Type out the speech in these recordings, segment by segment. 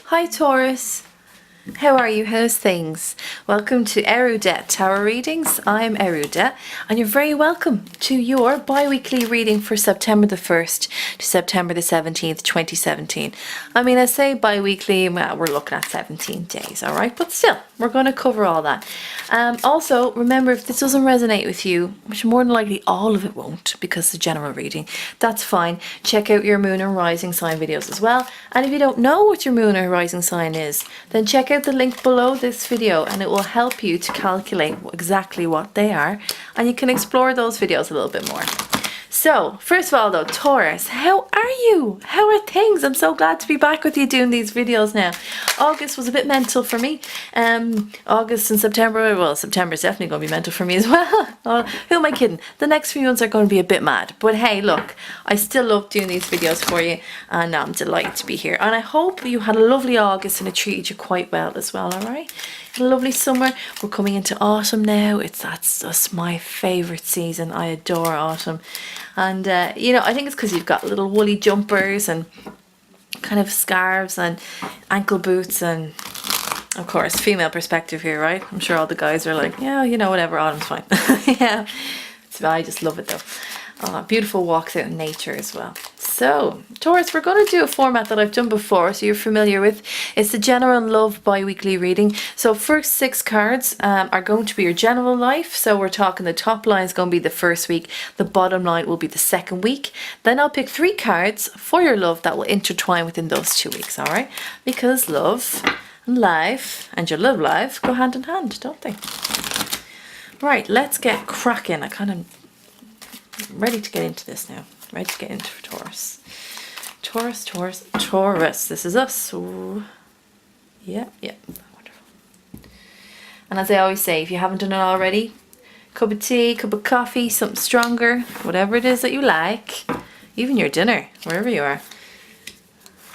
Hi Taurus, how are you? How's things? Welcome to Eriu Tarot Readings. I'm Eriu, and you're very welcome to your bi-weekly reading for September the 1st to September the 17th, 2017. I mean, I say bi-weekly, well, we're looking at 17 days, alright? But still, we're going to cover all that. Also, remember, if this doesn't resonate with you, which more than likely all of it won't because it's a general reading, that's fine. Check out your moon and rising sign videos as well. And if you don't know what your moon or rising sign is, then check out the link below this video and it will help you to calculate exactly what they are, and you can explore those videos a little bit more. So, first of all though, Taurus, how are you? How are things? I'm so glad to be back with you doing these videos now. August was a bit mental for me. August and September, well, September's definitely going to be mental for me as well. Who am I kidding? The next few months are going to be a bit mad. But hey, look, I still love doing these videos for you and I'm delighted to be here. And I hope you had a lovely August and it treated you quite well as well, alright? A lovely summer. We're coming into autumn now. That's just my favourite season. I adore autumn. And you know, I think it's because you've got little woolly jumpers and kind of scarves and ankle boots, and of course female perspective here, right? I'm sure all the guys are like, yeah, you know, whatever, autumn's fine. Yeah, I just love it though. Beautiful walks out in nature as well. So, Taurus, we're going to do a format that I've done before, so you're familiar with. It's the general love bi-weekly reading. So first 6 cards are going to be your general life. So we're talking the top line is going to be the first week, the bottom line will be the second week. Then I'll pick 3 cards for your love that will intertwine within those 2 weeks, all right? Because love and life and your love life go hand in hand, don't they? Right, let's get cracking. I'm ready to get into this now. Ready to get into Taurus. Taurus. This is us. Ooh. Yeah. Wonderful. And as I always say, if you haven't done it already, cup of tea, cup of coffee, something stronger, whatever it is that you like, even your dinner, wherever you are,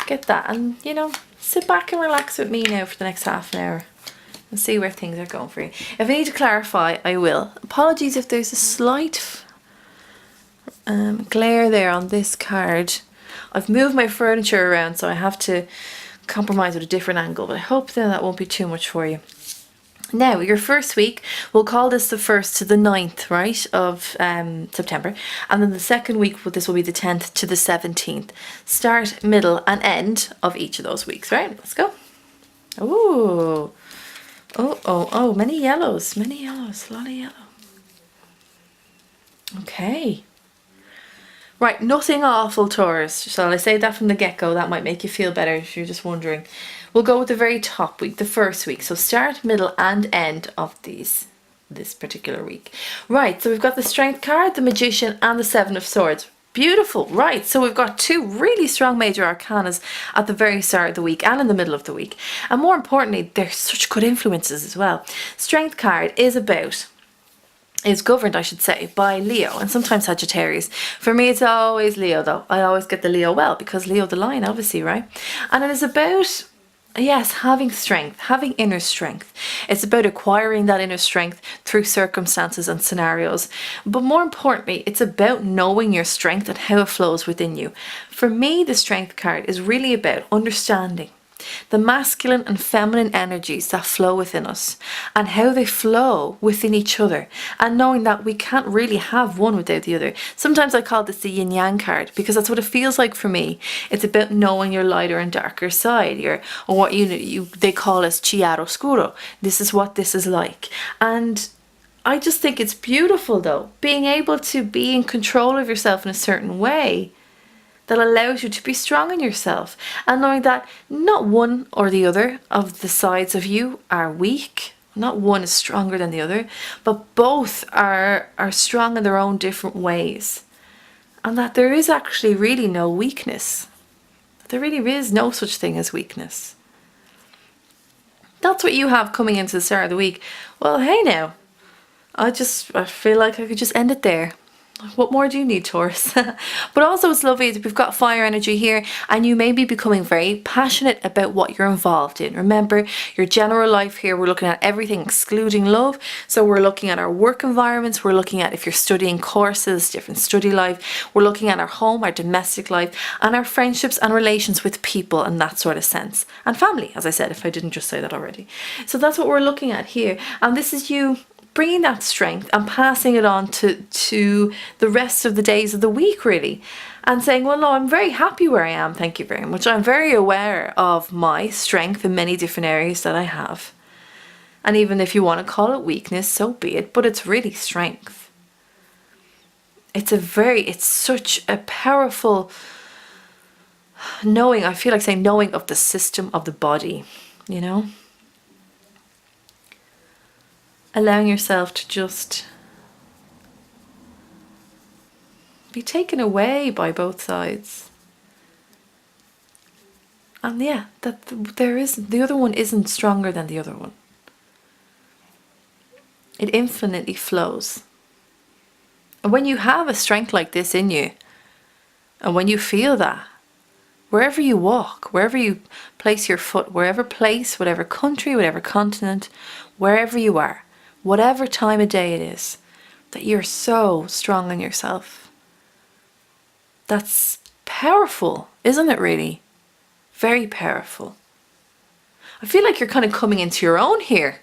get that and, you know, sit back and relax with me now for the next half an hour and see where things are going for you. If I need to clarify, I will. Apologies if there's a slight glare there on this card. I've moved my furniture around, so I have to compromise with a different angle, but I hope that won't be too much for you. Now, your first week, we'll call this the 1st to the 9th, right, of September. And then the second week, this will be the 10th to the 17th. Start, middle, and end of each of those weeks, right? Let's go. Ooh. Oh, many yellows, a lot of yellow. Okay. Right, nothing awful, Taurus. Shall I say that from the get-go? That might make you feel better if you're just wondering. We'll go with the very top week, the first week. So start, middle and end of this particular week. Right, so we've got the Strength card, the Magician and the 7 of Swords. Beautiful. Right, so we've got 2 really strong major arcanas at the very start of the week and in the middle of the week. And more importantly, they're such good influences as well. Strength card is governed, I should say, by Leo and sometimes Sagittarius. For me, it's always Leo though. I always get the Leo well because Leo the lion, obviously, right? And it is about, yes, having strength, having inner strength. It's about acquiring that inner strength through circumstances and scenarios. But more importantly, it's about knowing your strength and how it flows within you. For me, the Strength card is really about understanding the masculine and feminine energies that flow within us and how they flow within each other, and knowing that we can't really have one without the other. Sometimes I call this the yin yang card because that's what it feels like for me. It's about knowing your lighter and darker side, or what they call as chiaroscuro. This is what this is like. And I just think it's beautiful though, being able to be in control of yourself in a certain way that allows you to be strong in yourself, and knowing that not one or the other of the sides of you are weak. Not one is stronger than the other, but both are strong in their own different ways. And that there is actually really no weakness. There really is no such thing as weakness. That's what you have coming into the start of the week. Well, hey now, I feel like I could just end it there. What more do you need, Taurus? But also it's lovely that we've got fire energy here, and you may be becoming very passionate about what you're involved in. Remember, your general life here, we're looking at everything excluding love. So we're looking at our work environments, we're looking at if you're studying courses, different study life, we're looking at our home, our domestic life, and our friendships and relations with people and that sort of sense. And family, as I said, if I didn't just say that already. So that's what we're looking at here. And this is you bringing that strength and passing it on to the rest of the days of the week, really, and saying, well, no, I'm very happy where I am, thank you very much. I'm very aware of my strength in many different areas that I have. And even if you want to call it weakness, so be it, but it's really strength. It's such a powerful knowing, I feel like saying knowing of the system of the body, you know? Allowing yourself to just be taken away by both sides. And yeah, that the other one isn't stronger than the other one. It infinitely flows. And when you have a strength like this in you, and when you feel that, wherever you walk, wherever you place your foot, wherever place, whatever country, whatever continent, wherever you are, whatever time of day it is, that you're so strong in yourself. That's powerful, isn't it really? Very powerful. I feel like you're kind of coming into your own here,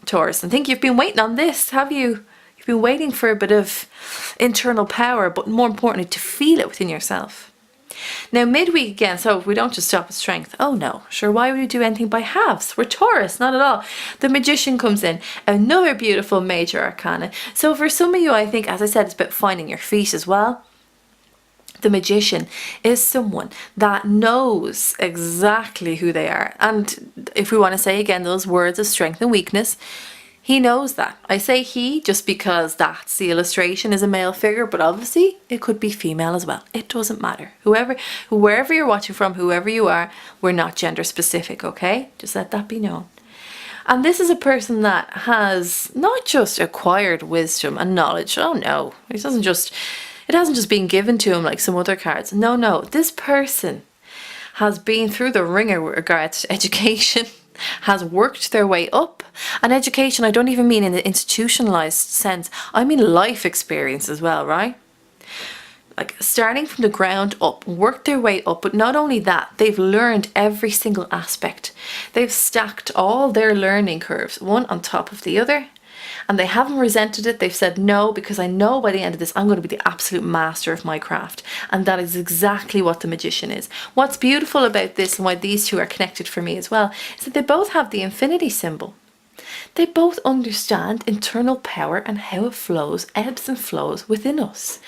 Taurus. I think you've been waiting on this, have you? You've been waiting for a bit of internal power, but more importantly, to feel it within yourself. Now, midweek again, so we don't just stop at strength. Oh no, sure, why would we do anything by halves? We're Taurus, not at all. The Magician comes in, another beautiful major arcana. So for some of you, I think, as I said, it's about finding your feet as well. The Magician is someone that knows exactly who they are. And if we want to say again those words of strength and weakness, he knows that. I say he just because that's the illustration is a male figure, but obviously it could be female as well. It doesn't matter. Wherever you're watching from, whoever you are, we're not gender specific, okay? Just let that be known. And this is a person that has not just acquired wisdom and knowledge. Oh no, it hasn't just been given to him like some other cards. No, this person has been through the ringer with regards to education, has worked their way up. And education, I don't even mean in the institutionalized sense. I mean life experience as well, right? Like starting from the ground up, worked their way up. But not only that, they've learned every single aspect. They've stacked all their learning curves, one on top of the other. And they haven't resented it. They've said no, because I know by the end of this, I'm going to be the absolute master of my craft. And that is exactly what the Magician is. What's beautiful about this and why these two are connected for me as well, is that they both have the infinity symbol. They both understand internal power and how it flows, ebbs and flows within us.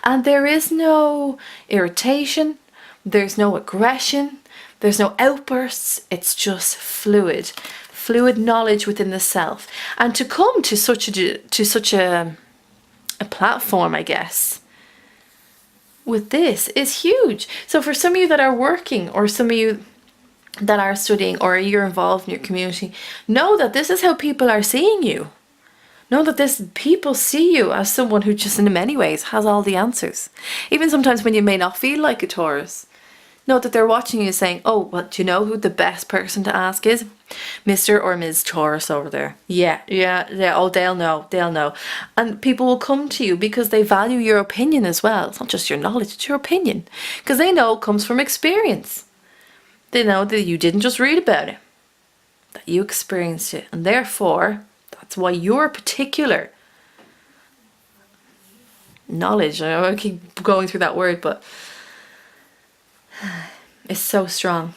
And there is no irritation, there's no aggression, there's no outbursts, it's just fluid knowledge within the self. And to come to such a platform, I guess, with this is huge. So for some of you that are working, or some of you that are studying, or you're involved in your community, know that this is how people are seeing you. Know that people see you as someone who just in many ways has all the answers. Even sometimes when you may not feel like a Taurus, know that they're watching you saying, oh, well, do you know who the best person to ask is? Mr. or Ms. Taurus over there. Yeah. Oh, they'll know. And people will come to you because they value your opinion as well. It's not just your knowledge, it's your opinion. Because they know it comes from experience. They know that you didn't just read about it, that you experienced it. And therefore, that's why your particular knowledge, I keep going through that word, but it's so strong.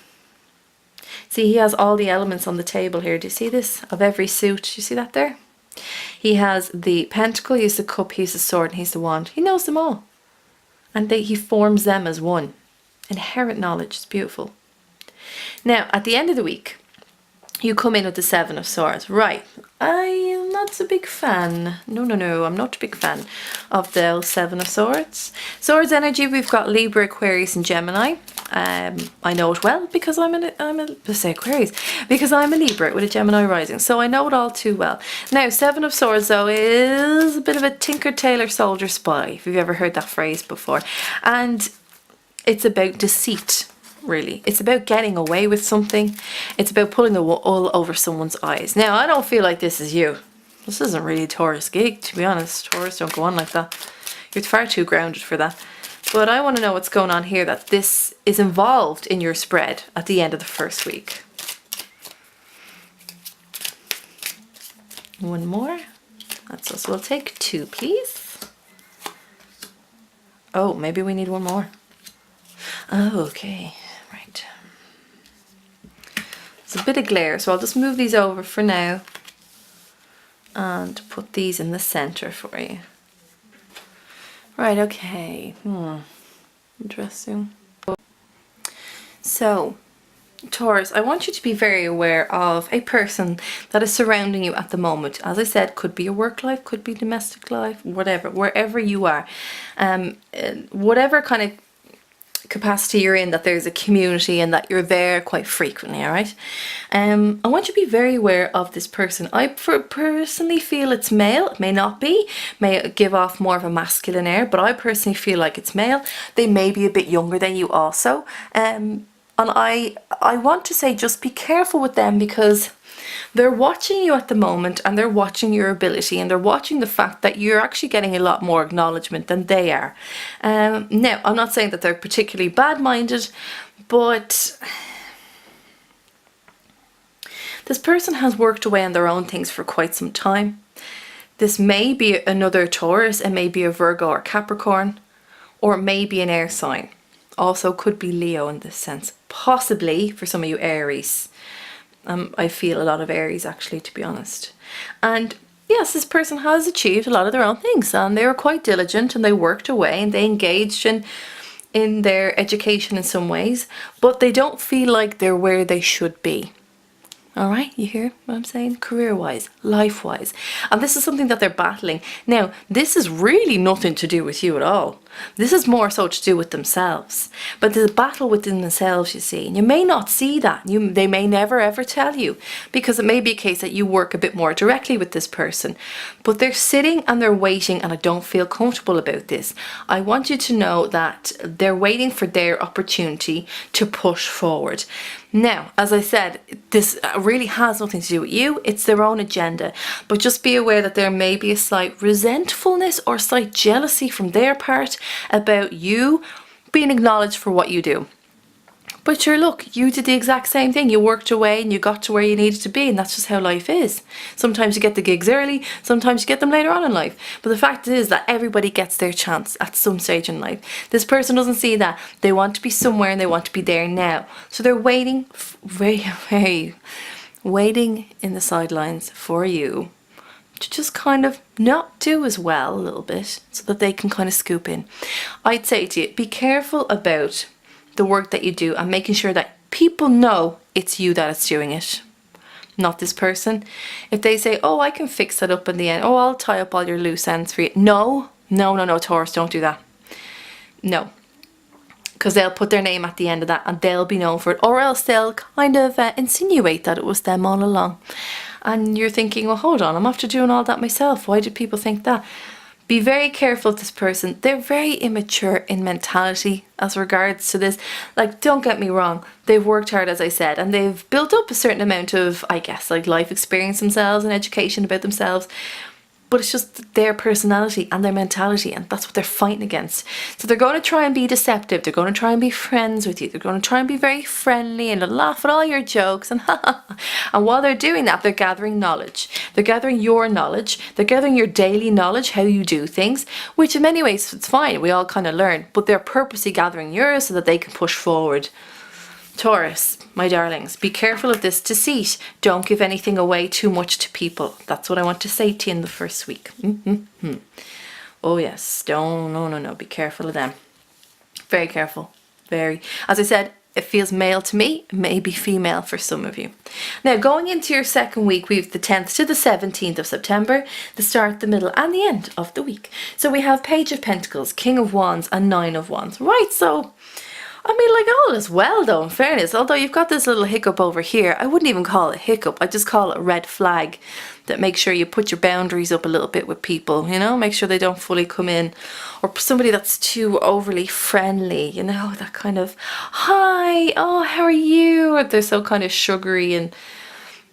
See, he has all the elements on the table here. Do you see this? Of every suit. Do you see that there? He has the pentacle, he has the cup, he has the sword, and he's the wand. He knows them all. And he forms them as one. Inherent knowledge. It's beautiful. Now, at the end of the week, you come in with the Seven of Swords. Right. I am not a big fan. No, I'm not a big fan of the Seven of Swords. Swords energy, we've got Libra, Aquarius and Gemini. I know it well because let's say Aquarius, because I'm a Libra with a Gemini rising, so I know it all too well. Now, Seven of Swords though is a bit of a tinker tailor soldier spy, if you've ever heard that phrase before, and it's about deceit. Really, it's about getting away with something. It's about pulling the wool over someone's eyes. Now, I don't feel like this is you. This isn't really a Taurus gig, to be honest. Taurus don't go on like that. You're far too grounded for that. But I want to know what's going on here, that this is involved in your spread at the end of the first week. One more. That's us. We'll take 2, please. Oh, maybe we need one more. Oh, okay. Right. It's a bit of glare, so I'll just move these over for now and put these in the center for you. Right, okay. Interesting. So, Taurus, I want you to be very aware of a person that is surrounding you at the moment. As I said, could be your work life, could be domestic life, whatever, wherever you are. Whatever kind of capacity you're in, that there's a community and that you're there quite frequently, all right? I want you to be very aware of this person. I personally feel it's male. It may not be, may give off more of a masculine air, but I personally feel like it's male. They may be a bit younger than you also, and I want to say just be careful with them, because they're watching you at the moment, and they're watching your ability, and they're watching the fact that you're actually getting a lot more acknowledgement than they are. Now, I'm not saying that they're particularly bad-minded, but this person has worked away on their own things for quite some time. This may be another Taurus, it may be a Virgo or Capricorn, or it may be an air sign. Also could be Leo in this sense. Possibly, for some of you, Aries. I feel a lot of Aries, actually, to be honest. And yes, this person has achieved a lot of their own things, and they were quite diligent, and they worked away, and they engaged in their education in some ways, but they don't feel like they're where they should be. All right, you hear what I'm saying? Career-wise, life-wise. And this is something that they're battling. Now, this is really nothing to do with you at all. This is more so to do with themselves. But there's a battle within themselves, you see. And you may not see that. They may never ever tell you, because it may be a case that you work a bit more directly with this person. But they're sitting and they're waiting, and I don't feel comfortable about this. I want you to know that they're waiting for their opportunity to push forward. Now, as I said, this really has nothing to do with you. It's their own agenda. But just be aware that there may be a slight resentfulness or slight jealousy from their part about you being acknowledged for what you do. But sure, look, you did the exact same thing. You worked away and you got to where you needed to be, and that's just how life is. Sometimes you get the gigs early, sometimes you get them later on in life. But the fact is that everybody gets their chance at some stage in life. This person doesn't see that. They want to be somewhere and they want to be there now. So they're waiting, waiting in the sidelines for you to just kind of not do as well a little bit, so that they can kind of scoop in. I'd say to you, be careful about the work that you do and making sure that people know it's you that is doing it, not this person. If they say, oh, I can fix that up in the end, oh, I'll tie up all your loose ends for you. No, Taurus, don't do that. No, because they'll put their name at the end of that and they'll be known for it, or else they'll kind of insinuate that it was them all along. And you're thinking, well, hold on, I'm after doing all that myself. Why did people think that? Be very careful with this person. They're very immature in mentality as regards to this. Like, don't get me wrong, they've worked hard, as I said, and they've built up a certain amount of, I guess, like life experience themselves and education about themselves. But it's just their personality and their mentality, and that's what they're fighting against. So they're going to try and be deceptive. They're going to try and be friends with you. They're going to try and be very friendly and laugh at all your jokes. And and while they're doing that, they're gathering knowledge. They're gathering your knowledge. They're gathering your daily knowledge, how you do things, which in many ways it's fine. We all kind of learn. But they're purposely gathering yours so that they can push forward. Taurus, my darlings, be careful of this deceit. Don't give anything away too much to people. That's what I want to say to you in the first week. Oh yes, no, be careful of them. Very careful, very. As I said, it feels male to me, maybe female for some of you. Now, going into your second week, we have the 10th to the 17th of September, the start, the middle, and the end of the week. So we have Page of Pentacles, King of Wands, and Nine of Wands. Right, so I mean, like, all is well, though, in fairness. Although you've got this little hiccup over here. I wouldn't even call it a hiccup. I just call it a red flag that makes sure you put your boundaries up a little bit with people, you know? Make sure they don't fully come in. Or somebody that's too overly friendly, you know? That kind of, hi, oh, how are you? Or they're so kind of sugary and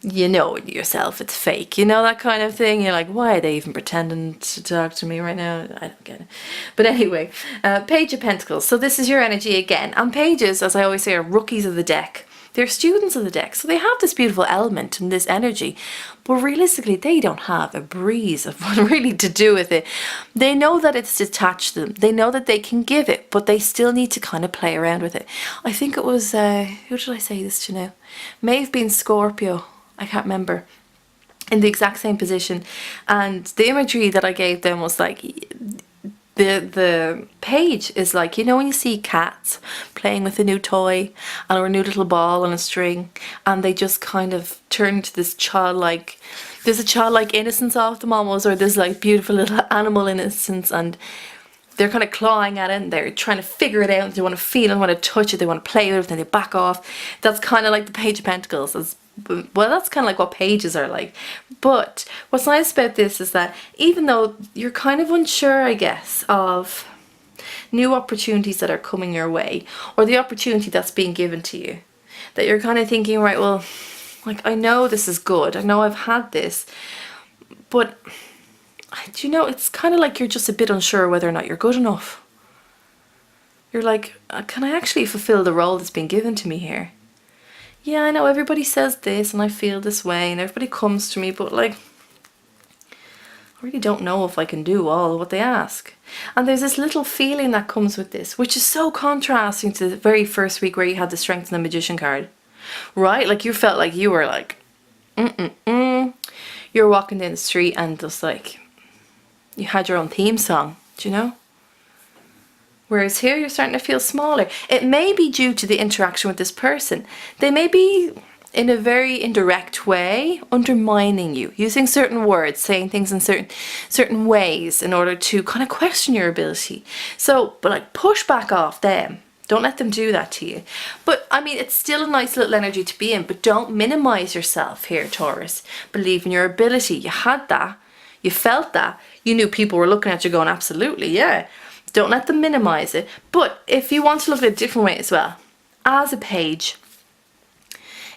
you know yourself it's fake, you know, that kind of thing. You're like, why are they even pretending to talk to me right now? I don't get it. But anyway, Page of Pentacles. So this is your energy again. And pages, as I always say, are rookies of the deck. They're students of the deck. So they have this beautiful element and this energy. But realistically, they don't have a breeze of what really to do with it. They know that it's detached them. They know that they can give it, but they still need to kind of play around with it. I think it was, who did I say this to now? May have been Scorpio. I can't remember, in the exact same position. And the imagery that I gave them was like, the page is like, you know, when you see cats playing with a new toy or a new little ball on a string, and they just kind of turn into this childlike, there's a childlike innocence of them almost, or this like beautiful little animal innocence, and they're kind of clawing at it and they're trying to figure it out. They want to feel it, they want to touch it, they want to play with it, then they back off. That's kind of like the Page of Pentacles. Well, that's kind of like what pages are like. But what's nice about this is that even though you're kind of unsure, I guess, of new opportunities that are coming your way, or the opportunity that's being given to you, that you're kind of thinking, right, well, like, I know this is good, I know I've had this, but do you know, it's kind of like you're just a bit unsure whether or not you're good enough. You're like, can I actually fulfill the role that's been given to me here? Yeah, I know everybody says this and I feel this way and everybody comes to me, but like, I really don't know if I can do all of what they ask. And there's this little feeling that comes with this, which is so contrasting to the very first week where you had the Strength and the Magician card, right? Like you felt like you were like, You're walking down the street and just like, you had your own theme song, do you know? Whereas here you're starting to feel smaller. It may be due to the interaction with this person. They may be, in a very indirect way, undermining you, using certain words, saying things in certain ways in order to kind of question your ability. So, but like, push back off them. Don't let them do that to you. But I mean, it's still a nice little energy to be in, but don't minimize yourself here, Taurus. Believe in your ability. You had that. You felt that. You knew people were looking at you going, absolutely, yeah. Don't let them minimize it. But if you want to look at it a different way as well, as a page,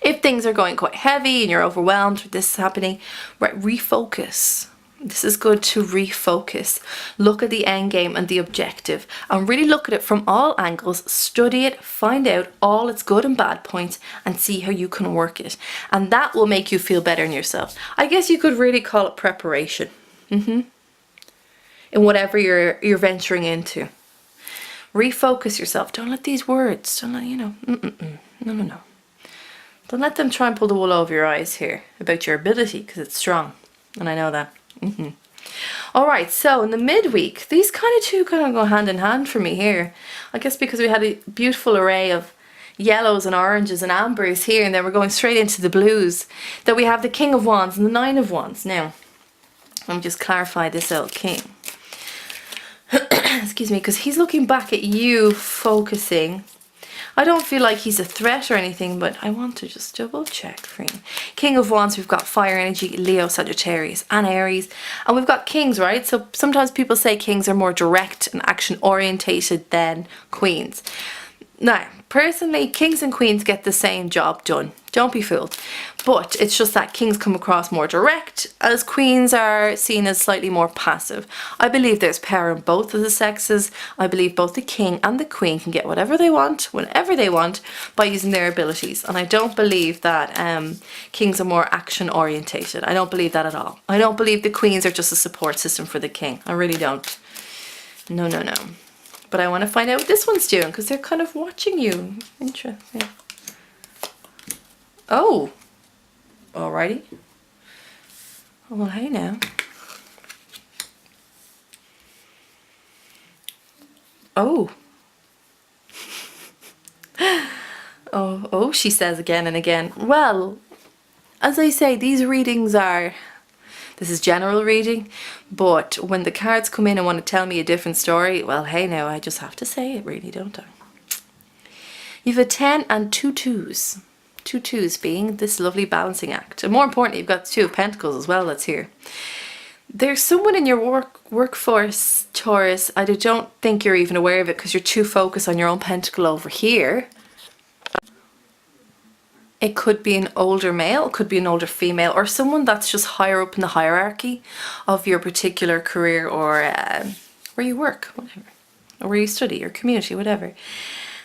if things are going quite heavy and you're overwhelmed with this happening, right, refocus. This is good to refocus. Look at the end game and the objective and really look at it from all angles, study it, find out all its good and bad points and see how you can work it. And that will make you feel better in yourself. I guess you could really call it preparation. In whatever you're venturing into. Refocus yourself. Don't let these words, don't let, you know, no. Don't let them try and pull the wool over your eyes here about your ability, because it's strong. And I know that. Alright, so in the midweek, these kind of go hand in hand for me here. I guess because we had a beautiful array of yellows and oranges and ambers here, and then we're going straight into the blues. That we have the King of Wands and the Nine of Wands. Now, let me just clarify this old king. Excuse me, because he's looking back at you, focusing. I don't feel like he's a threat or anything, but I want to just double check for you. King of Wands, we've got fire energy, Leo, Sagittarius, and Aries. And we've got kings, right? So sometimes people say kings are more direct and action orientated than queens. Now, personally, kings and queens get the same job done. Don't be fooled. But it's just that kings come across more direct, as queens are seen as slightly more passive. I believe there's power in both of the sexes. I believe both the king and the queen can get whatever they want, whenever they want, by using their abilities. And I don't believe that kings are more action orientated. I don't believe that at all. I don't believe the queens are just a support system for the king. I really don't. No. But I want to find out what this one's doing, because they're kind of watching you. Interesting. Oh. Alrighty. Well, hey now. Oh. Oh, she says again and again. Well, as I say, these readings are... This is general reading, but when the cards come in and want to tell me a different story, well, hey now, I just have to say it really, don't I? You've a 10 and two twos. Two twos being this lovely balancing act. And more importantly, you've got the Two of Pentacles as well that's here. There's someone in your workforce, Taurus, I don't think you're even aware of it because you're too focused on your own pentacle over here. It could be an older male, it could be an older female, or someone that's just higher up in the hierarchy of your particular career, or where you work, whatever, or where you study, your community, whatever.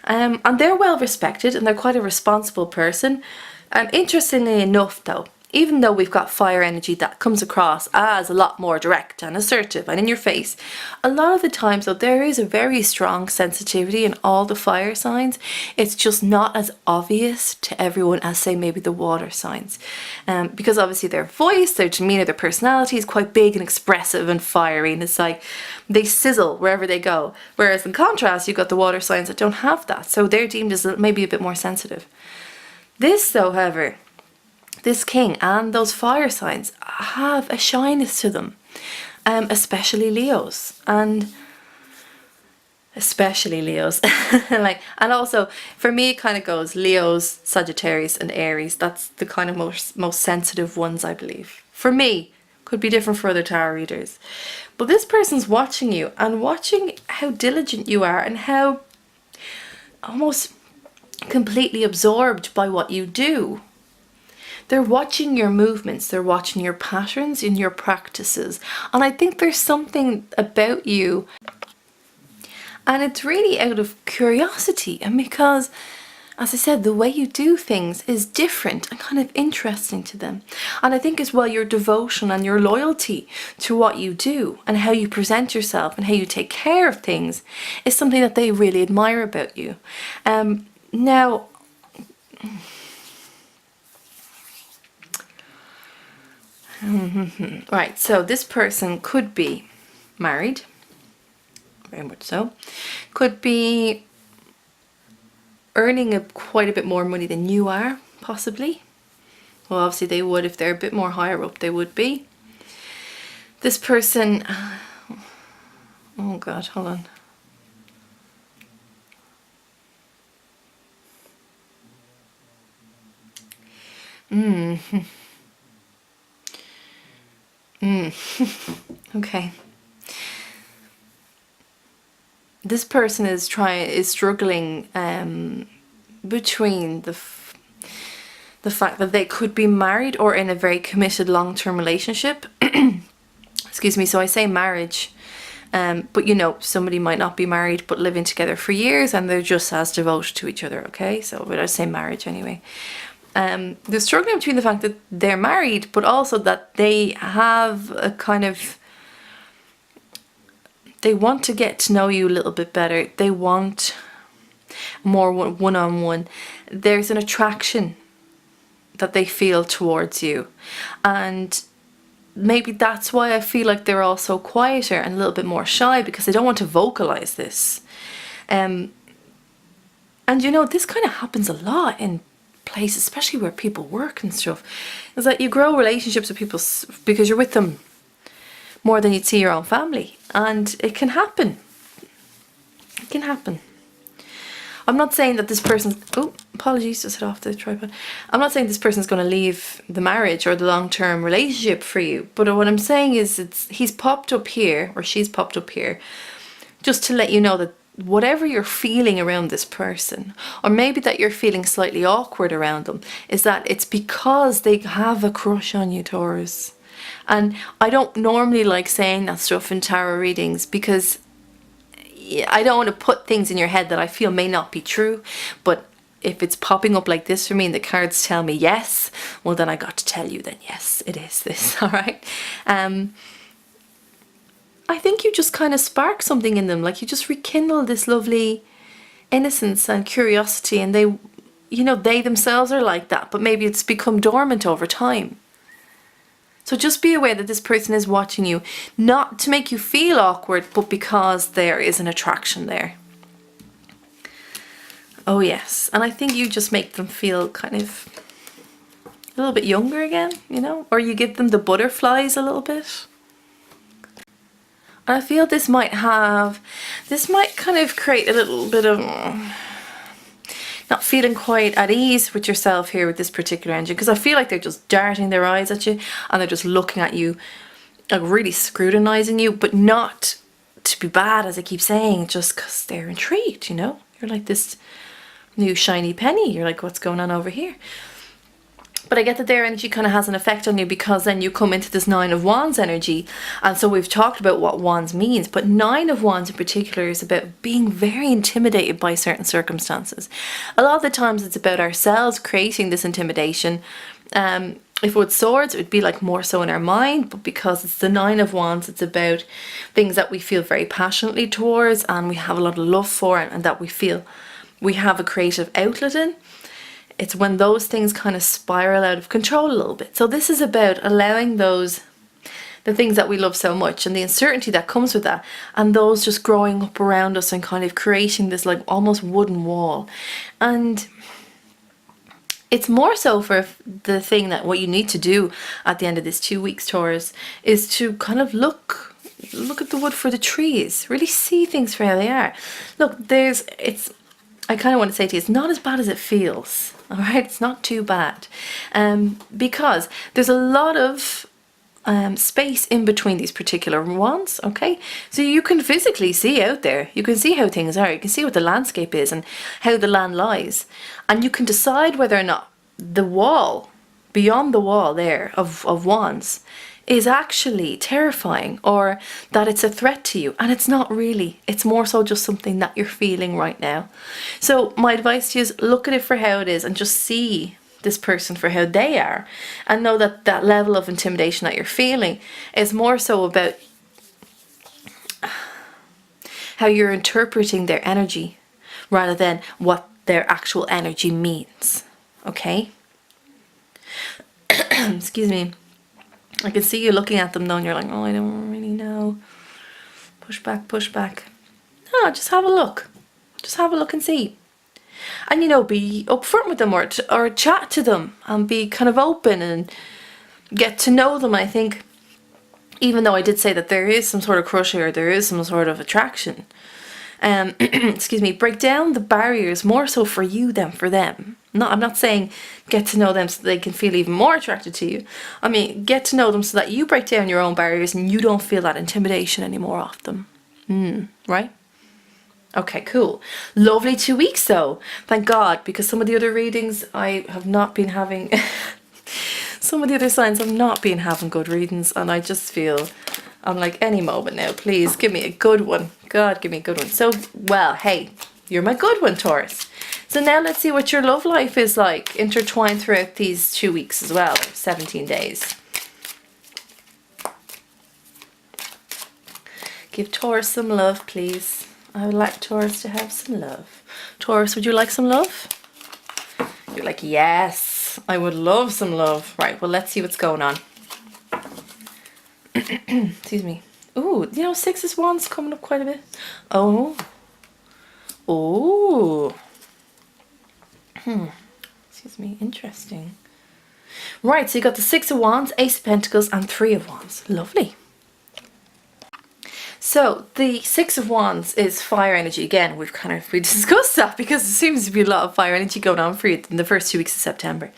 And they're well respected and they're quite a responsible person. And interestingly enough though, even though we've got fire energy that comes across as a lot more direct and assertive and in your face, a lot of the times though there is a very strong sensitivity in all the fire signs. It's just not as obvious to everyone as say maybe the water signs, because obviously their voice, their demeanor, their personality is quite big and expressive and fiery, and it's like they sizzle wherever they go. Whereas in contrast, you've got the water signs that don't have that, so they're deemed as maybe a bit more sensitive. This though, however, this king and those fire signs have a shyness to them, especially Leos, and like, and also for me it kind of goes Leos, Sagittarius and Aries. That's the kind of most sensitive ones, I believe. For me, could be different for other tarot readers, but this person's watching you and watching how diligent you are and how almost completely absorbed by what you do. They're watching your movements, they're watching your patterns in your practices, and I think there's something about you, and it's really out of curiosity, and because, as I said, the way you do things is different and kind of interesting to them. And I think as well your devotion and your loyalty to what you do and how you present yourself and how you take care of things is something that they really admire about you. Now, right, so this person could be married, very much so, could be earning quite a bit more money than you are, possibly. Well, obviously they would, if they're a bit more higher up, they would be. This person, oh God, hold on. Okay. This person is struggling between the fact that they could be married or in a very committed long-term relationship. Excuse me. So I say marriage, but you know, somebody might not be married but living together for years and they're just as devoted to each other. Okay, so but I say marriage anyway. They're struggling between the fact that they're married, but also that they have a kind of, they want to get to know you a little bit better. They want more one-on-one. There's an attraction that they feel towards you. And maybe that's why I feel like they're also quieter and a little bit more shy, because they don't want to vocalize this. And you know, this kind of happens a lot in places, especially where people work and stuff, is that you grow relationships with people because you're with them more than you'd see your own family, and it can happen. It can happen. I'm not saying that this person's, oh, apologies, just hit off the tripod. I'm not saying this person's going to leave the marriage or the long-term relationship for you, but what I'm saying is he's popped up here, or she's popped up here, just to let you know that whatever you're feeling around this person, or maybe that you're feeling slightly awkward around them, is that it's because they have a crush on you, Taurus. And I don't normally like saying that stuff in tarot readings because I don't want to put things in your head that I feel may not be true, but if it's popping up like this for me and the cards tell me yes, well then I got to tell you that yes, it is this, alright? I think you just kind of spark something in them, like you just rekindle this lovely innocence and curiosity, and they, you know, they themselves are like that, but maybe it's become dormant over time. So just be aware that this person is watching you, not to make you feel awkward, but because there is an attraction there. Oh yes, and I think you just make them feel kind of a little bit younger again, you know, or you give them the butterflies a little bit. I feel this might kind of create a little bit of not feeling quite at ease with yourself here with this particular energy, because I feel like they're just darting their eyes at you and they're just looking at you, like really scrutinizing you, but not to be bad, as I keep saying, just because they're intrigued, you know? You're like this new shiny penny. You're like, what's going on over here? But I get that their energy kind of has an effect on you, because then you come into this Nine of Wands energy. And so we've talked about what Wands means, but Nine of Wands in particular is about being very intimidated by certain circumstances. A lot of the times it's about ourselves creating this intimidation. If it was swords, it would be like more so in our mind, but because it's the Nine of Wands, it's about things that we feel very passionately towards and we have a lot of love for, and that we feel we have a creative outlet in. It's when those things kind of spiral out of control a little bit. So this is about allowing the things that we love so much and the uncertainty that comes with that, and those just growing up around us and kind of creating this like almost wooden wall. And it's more so for the thing that what you need to do at the end of this 2 weeks, Taurus, is to kind of look at the wood for the trees, really see things for how they are. Look, I kind of want to say to you, it's not as bad as it feels. All right, it's not too bad, because there's a lot of space in between these particular wands. Okay, so you can physically see out there. You can see how things are. You can see what the landscape is and how the land lies, and you can decide whether or not the wall, beyond the wall there of wands, is actually terrifying, or that it's a threat to you. And it's not really. It's more so just something that you're feeling right now. So my advice to you is look at it for how it is and just see this person for how they are, and know that that level of intimidation that you're feeling is more so about how you're interpreting their energy rather than what their actual energy means. Okay? Excuse me. I can see you looking at them though, and you're like, oh, I don't really know. Push back, push back. No, just have a look. Just have a look and see. And, you know, be upfront with them, or chat to them and be kind of open and get to know them. I think, even though I did say that there is some sort of crush here, there is some sort of attraction. Excuse me, break down the barriers more so for you than for them. I'm not saying get to know them so they can feel even more attracted to you. I mean, get to know them so that you break down your own barriers and you don't feel that intimidation anymore off them. Right? Okay, cool. Lovely 2 weeks though. Thank God, because some of the other readings I have not been having... some of the other signs have not been having good readings, and I just feel... I'm like, any moment now, please give me a good one. God, give me a good one. So, well, hey, you're my good one, Taurus. So now let's see what your love life is like, intertwined throughout these 2 weeks as well, 17 days. Give Taurus some love, please. I would like Taurus to have some love. Taurus, would you like some love? You're like, yes, I would love some love. Right, well, let's see what's going on. Excuse me. Ooh, you know, Six of Wands coming up quite a bit. Oh. Oh. Excuse me. Interesting. Right, so you got the Six of Wands, Ace of Pentacles, and Three of Wands. Lovely. So the Six of Wands is fire energy. Again, we discussed that because there seems to be a lot of fire energy going on for you in the first 2 weeks of September.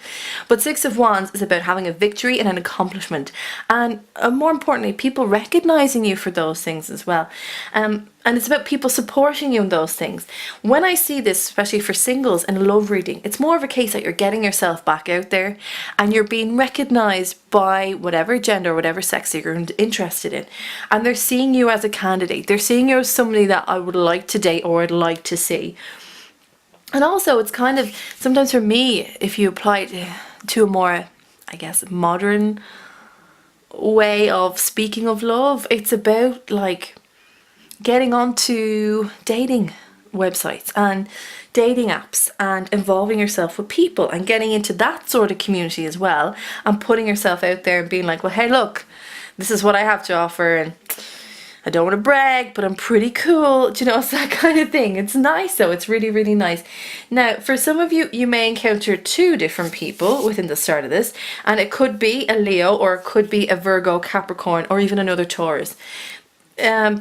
But Six of Wands is about having a victory and an accomplishment, and more importantly, people recognizing you for those things as well. And it's about people supporting you in those things. When I see this, especially for singles in a love reading, it's more of a case that you're getting yourself back out there and you're being recognized by whatever gender, whatever sex that you're interested in. And they're seeing you as a candidate. They're seeing you as somebody that I would like to date or I'd like to see. And also, it's kind of, sometimes for me, if you apply it to a more, I guess, modern way of speaking of love, it's about like getting onto dating websites and dating apps and involving yourself with people and getting into that sort of community as well, and putting yourself out there and being like, well, hey, look, this is what I have to offer, and I don't want to brag, but I'm pretty cool. Do you know, it's that kind of thing. It's nice though. It's really, really nice. Now, for some of you, you may encounter 2 different people within the start of this, and it could be a Leo, or it could be a Virgo, Capricorn, or even another Taurus.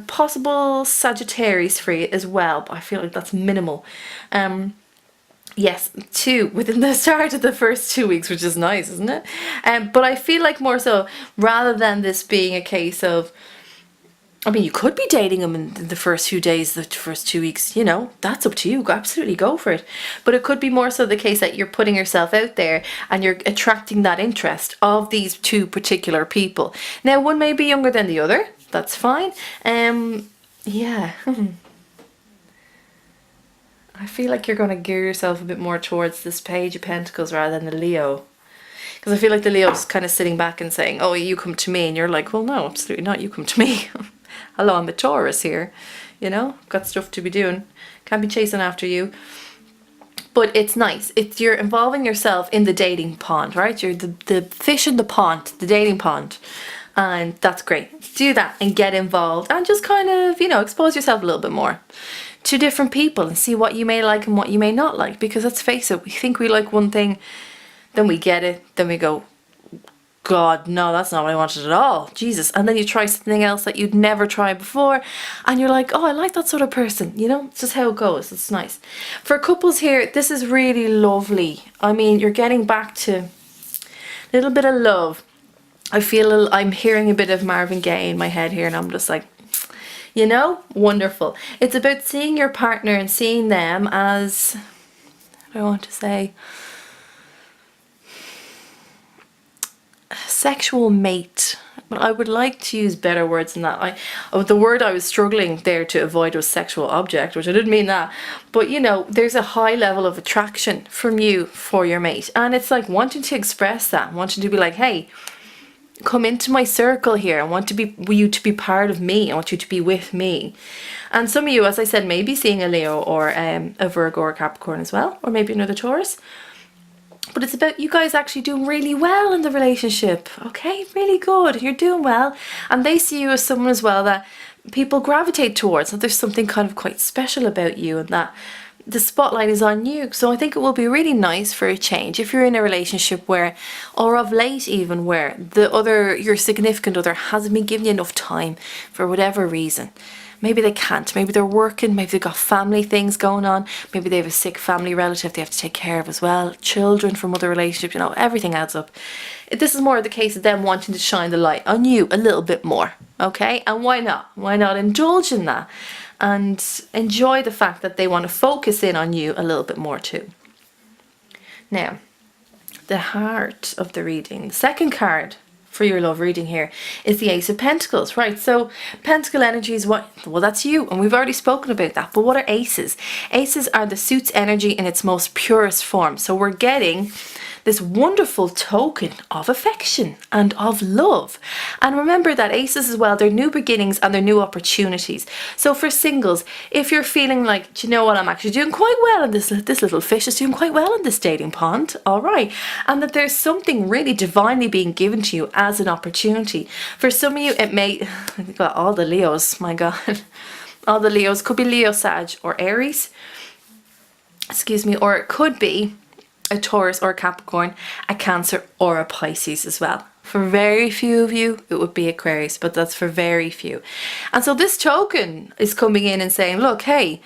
Possible Sagittarius for you as well, but I feel like that's minimal. Yes, 2 within the start of the first 2 weeks, which is nice, isn't it? But I feel like more so, rather than this being a case of, I mean, you could be dating them in the first few days, the first 2 weeks, you know, that's up to you. Absolutely go for it. But it could be more so the case that you're putting yourself out there and you're attracting that interest of these 2 particular people. Now, one may be younger than the other. That's fine. Yeah. I feel like you're going to gear yourself a bit more towards this Page of Pentacles rather than the Leo. Because I feel like the Leo's kind of sitting back and saying, oh, you come to me. And you're like, well, no, absolutely not. You come to me. Hello, I'm a Taurus here. You know, got stuff to be doing. Can't be chasing after you. But it's nice. You're involving yourself in the dating pond, right? You're the fish in the pond, the dating pond. And that's great. Do that and get involved and just kind of, you know, expose yourself a little bit more to different people and see what you may like and what you may not like. Because let's face it, we think we like one thing, then we get it, then we go, God, no, that's not what I wanted at all. Jesus. And then you try something else that you'd never tried before and you're like, oh, I like that sort of person. You know, it's just how it goes. It's nice. For couples here, this is really lovely. I mean, you're getting back to a little bit of love. I feel I'm hearing a bit of Marvin Gaye in my head here and I'm just like, you know, wonderful. It's about seeing your partner and seeing them as, what do I want to say, sexual mate. But I would like to use better words than that. The word I was struggling there to avoid was sexual object, which I didn't mean that. But you know, there's a high level of attraction from you for your mate. And it's like wanting to express that, wanting to be like, hey, come into my circle here. I want you to be part of me. I want you to be with me. And some of you, as I said, may be seeing a Leo or a Virgo or Capricorn as well, or maybe another Taurus. But it's about you guys actually doing really well in the relationship. Okay, really good. You're doing well. And they see you as someone as well that people gravitate towards. And there's something kind of quite special about you and that the spotlight is on you. So I think it will be really nice for a change if you're in a relationship where, or of late even, where your significant other hasn't been giving you enough time for whatever reason. Maybe they can't, maybe they're working, maybe they've got family things going on, maybe they have a sick family relative they have to take care of as well, children from other relationships, you know, everything adds up. This is more the case of them wanting to shine the light on you a little bit more, okay? And why not? Why not indulge in that and enjoy the fact that they want to focus in on you a little bit more too. Now, the heart of the reading, the second card for your love reading here is the Ace of Pentacles, right? So Pentacle energy is what, well, that's you, and we've already spoken about that. But what are aces? Aces are the suit's energy in its most purest form. So we're getting this wonderful token of affection and of love. And remember that aces as well, they're new beginnings and they're new opportunities. So for singles, if you're feeling like, do you know what, I'm actually doing quite well in this little fish is doing quite well in this dating pond, all right, and that there's something really divinely being given to you as an opportunity. For some of you, it may, got all the Leos, my God, all the Leos, could be Leo, Sag, or Aries, excuse me, or it could be a Taurus or a Capricorn, a Cancer or a Pisces as well. For very few of you, it would be Aquarius, but that's for very few. And so this token is coming in and saying, look, hey,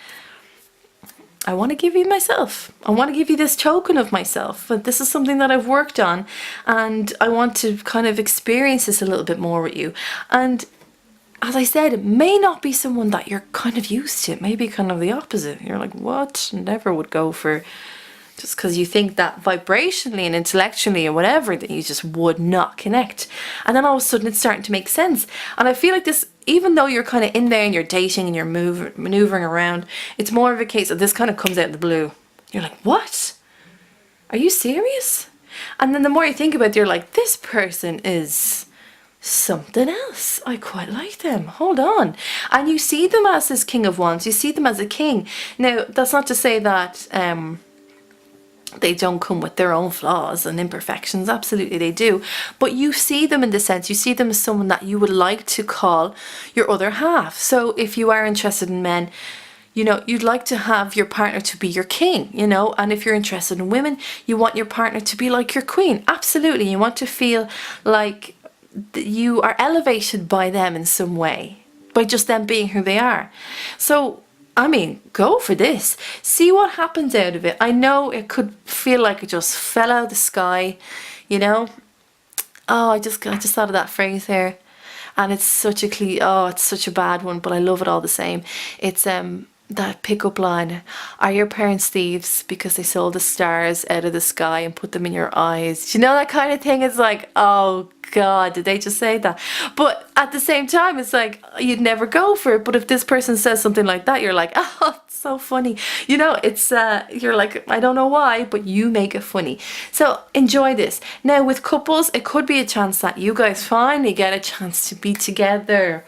I want to give you myself. I want to give you this token of myself. But this is something that I've worked on and I want to kind of experience this a little bit more with you. And as I said, it may not be someone that you're kind of used to. It may be kind of the opposite. You're like, what? Never would go for, just because you think that vibrationally and intellectually or whatever, that you just would not connect. And then all of a sudden it's starting to make sense. And I feel like this, even though you're kind of in there and you're dating and you're maneuvering around, it's more of a case of this kind of comes out of the blue. You're like, what? Are you serious? And then the more you think about it, you're like, this person is something else. I quite like them. Hold on. And you see them as this King of Wands. You see them as a king. Now, that's not to say that they don't come with their own flaws and imperfections. Absolutely they do. But you see them in the sense, you see them as someone that you would like to call your other half. So if you are interested in men, you know, you'd like to have your partner to be your king, you know, and if you're interested in women, you want your partner to be like your queen. Absolutely. You want to feel like you are elevated by them in some way, by just them being who they are. So I mean, go for this. See what happens out of it. I know it could feel like it just fell out of the sky, you know. Oh, I just thought of that phrase there, and it's such a it's such a bad one, but I love it all the same. It's that pickup line: "Are your parents thieves because they sold the stars out of the sky and put them in your eyes?" You know, that kind of thing. It's like, oh God, did they just say that? But at the same time, it's like you'd never go for it. But if this person says something like that, you're like, oh, it's so funny. You know, it's you're like, I don't know why, but you make it funny. So enjoy this. Now with couples, it could be a chance that you guys finally get a chance to be together.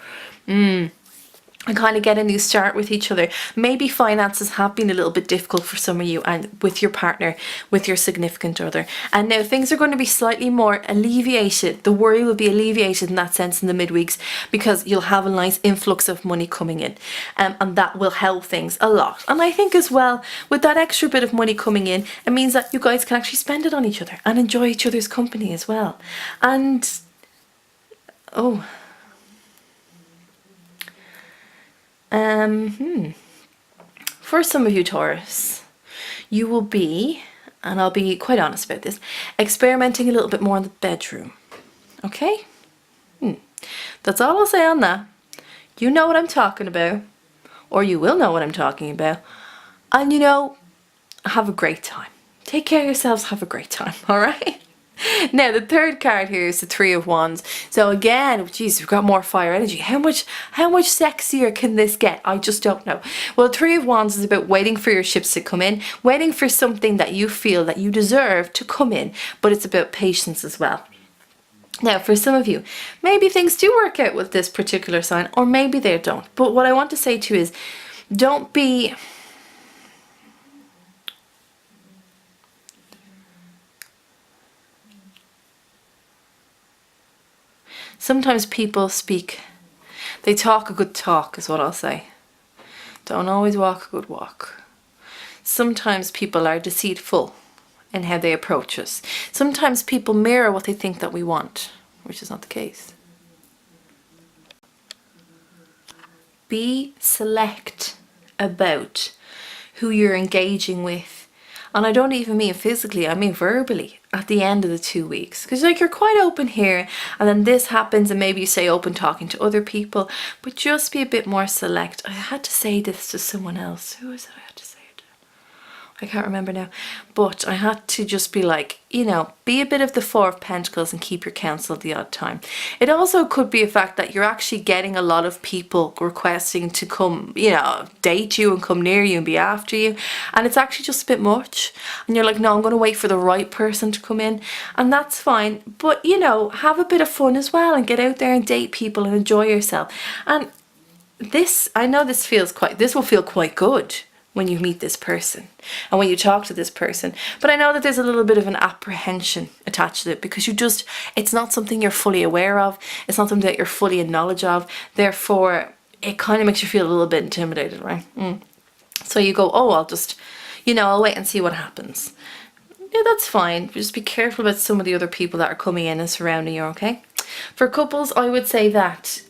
And kind of get a new start with each other. Maybe finances have been a little bit difficult for some of you, and with your partner, with your significant other. And now things are going to be slightly more alleviated. The worry will be alleviated in that sense in the midweeks, because you'll have a nice influx of money coming in, and that will help things a lot. And I think as well, with that extra bit of money coming in, it means that you guys can actually spend it on each other and enjoy each other's company as well. And for some of you Taurus, you will be, and I'll be quite honest about this, experimenting a little bit more in the bedroom. Okay? That's all I'll say on that. You know what I'm talking about, or you will know what I'm talking about. And you know, have a great time. Take care of yourselves, have a great time, alright? Now the third card here is the Three of Wands. So again, geez, we've got more fire energy. How much sexier can this get? I just don't know. Well, Three of Wands is about waiting for your ships to come in, waiting for something that you feel that you deserve to come in, but it's about patience as well. Now, for some of you, maybe things do work out with this particular sign, or maybe they don't. But what I want to say to you is, don't be... Sometimes people speak, they talk a good talk is what I'll say. Don't always walk a good walk. Sometimes people are deceitful in how they approach us. Sometimes people mirror what they think that we want, which is not the case. Be select about who you're engaging with. And I don't even mean physically, I mean verbally at the end of the 2 weeks. Because like you're quite open here, and then this happens and maybe you stay open talking to other people, but just be a bit more select. I had to say this to someone else. Who was it I had to say it to? I can't remember now. But I had to just be like, you know, be a bit of the Four of Pentacles and keep your counsel at the odd time. It also could be a fact that you're actually getting a lot of people requesting to come, you know, date you and come near you and be after you. And it's actually just a bit much. And you're like, no, I'm going to wait for the right person to come in. And that's fine. But, you know, have a bit of fun as well and get out there and date people and enjoy yourself. And this, I know this will feel quite good when you meet this person and when you talk to this person. But I know that there's a little bit of an apprehension attached to it, because it's not something you're fully aware of. It's not something that you're fully in knowledge of. Therefore, it kind of makes you feel a little bit intimidated, right? So you go, oh, I'll just, you know, I'll wait and see what happens. Yeah, that's fine. Just be careful about some of the other people that are coming in and surrounding you, okay? For couples, I would say that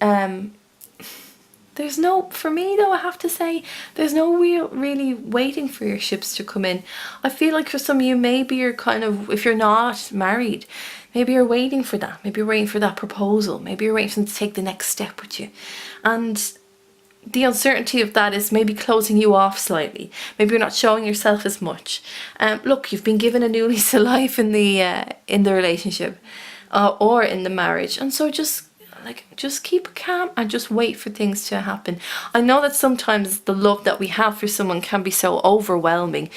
there's no, for me though, I have to say, there's no really waiting for your ships to come in. I feel like for some of you, maybe you're kind of, if you're not married, maybe you're waiting for that. Maybe you're waiting for that proposal. Maybe you're waiting for them to take the next step with you. And the uncertainty of that is maybe closing you off slightly. Maybe you're not showing yourself as much. Look, you've been given a new lease of life in the relationship or in the marriage. And so just keep calm and just wait for things to happen. I know that sometimes the love that we have for someone can be so overwhelming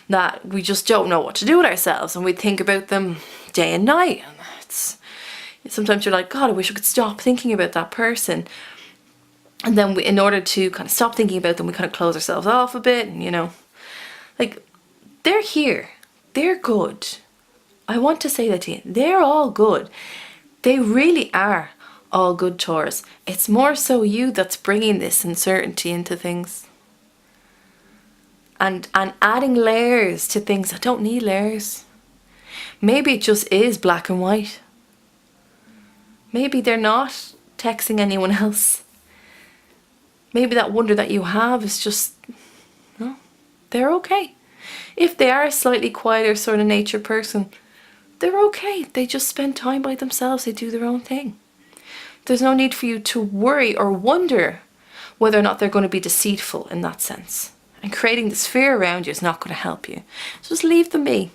that we just don't know what to do with ourselves, and we think about them day and night. And sometimes you're like, God, I wish I could stop thinking about that person. And then in order to kind of stop thinking about them, we kind of close ourselves off a bit, and you know, like, they're here. They're good. I want to say that to you. They're all good. They really are all good, Taurus. It's more so you that's bringing this uncertainty into things. And adding layers to things that don't need layers. Maybe it just is black and white. Maybe they're not texting anyone else. maybe that wonder that you have is just, no, they're okay. If they are a slightly quieter sort of nature person, they're okay. They just spend time by themselves. They do their own thing. There's no need for you to worry or wonder whether or not they're going to be deceitful in that sense. And creating this fear around you is not going to help you. Just leave them be.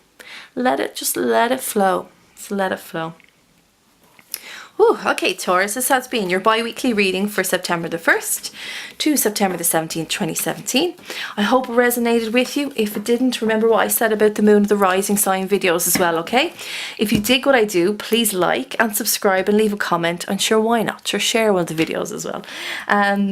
Let it flow. Just let it flow. Ooh, okay, Taurus, this has been your bi-weekly reading for September the 1st to September the 17th, 2017. I hope it resonated with you. If it didn't, remember what I said about the moon, the rising sign videos as well, okay? If you dig what I do, please like and subscribe and leave a comment, and sure, why not? Sure, share one of the videos as well.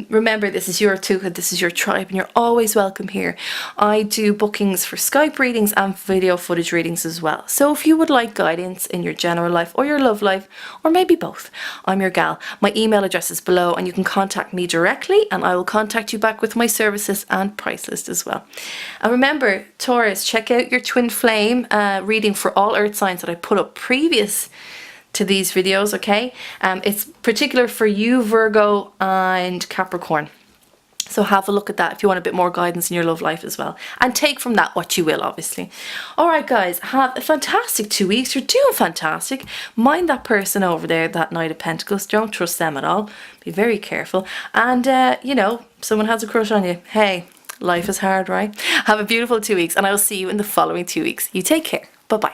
Remember, this is your Tuatha, this is your tribe, and you're always welcome here. I do bookings for Skype readings and video footage readings as well. So if you would like guidance in your general life or your love life, or maybe both, I'm your gal. My email address is below and you can contact me directly, and I will contact you back with my services and price list as well. And remember, Taurus, check out your twin flame reading for all earth signs that I put up previous to these videos, okay? It's particular for you, Virgo and Capricorn. So have a look at that if you want a bit more guidance in your love life as well. And take from that what you will, obviously. Alright guys, have a fantastic 2 weeks. You're doing fantastic. Mind that person over there, that Knight of Pentacles. Don't trust them at all. Be very careful. And, you know, someone has a crush on you. Hey, life is hard, right? Have a beautiful 2 weeks, and I will see you in the following 2 weeks. You take care. Bye-bye.